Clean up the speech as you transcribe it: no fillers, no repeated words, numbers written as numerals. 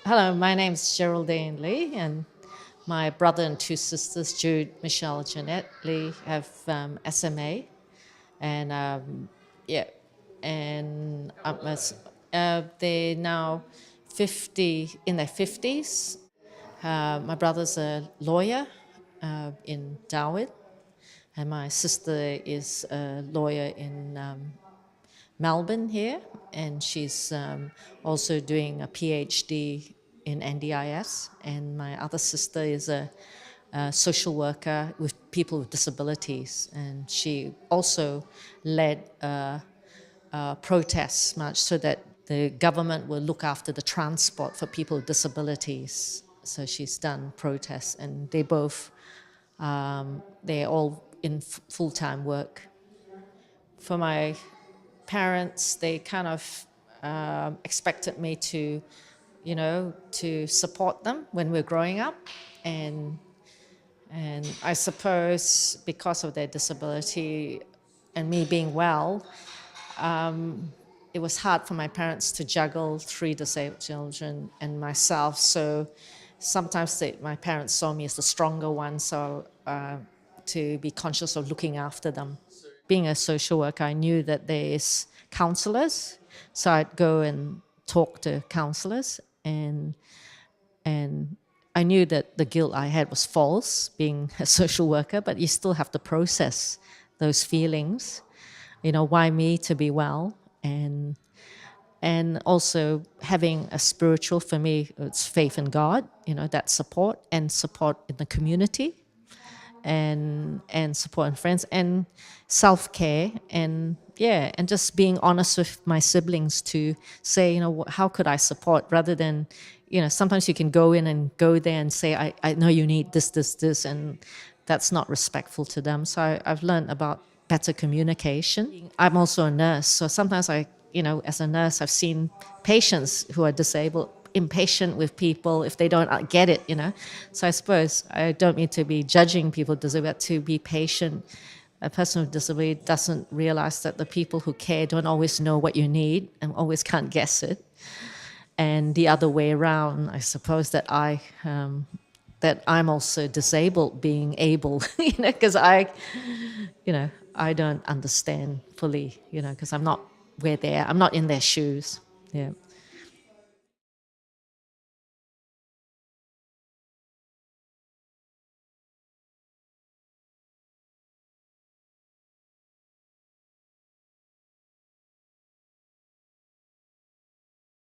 Hello, my name's Geraldine Lee, and my brother and two sisters, Jude, Michelle, Jeanette Lee, have SMA, and yeah, and they're now 50 in their 50s. My brother's a lawyer in Darwin, and my sister is a lawyer in Melbourne here, and she's also doing a PhD in NDIS. And my other sister is a social worker with people with disabilities, and she also led a protest march so that the government will look after the transport for people with disabilities. So she's done protests, and they're all in full-time work. For my parents, they kind of expected me to support them when we're growing up, and and I suppose because of their disability and me being well, it was hard for my parents to juggle three disabled children and myself. So sometimes my parents saw me as the stronger one, so to be conscious of looking after them. Being a social worker, I knew that there's counselors, so I'd go and talk to counselors, and I knew that the guilt I had was false, being a social worker, but you still have to process those feelings. Why me to be well? And also having a spiritual, for me, it's faith in God, that support and support in the community, and support in friends, and self-care, and yeah, and just being honest with my siblings to say, how could I support, rather than, sometimes you can go in and go there and say, I know you need this, and that's not respectful to them. So I've learned about better communication. I'm also a nurse, so sometimes as a nurse, I've seen patients who are disabled impatient with people if they don't get it. So I suppose I don't mean to be judging people with disability, but to be patient. A person with disability doesn't realize that the people who care don't always know what you need and always can't guess it. And the other way around, I suppose that I'm also disabled being able, because I don't understand fully, because I'm not where they are. I'm not in their shoes. Yeah.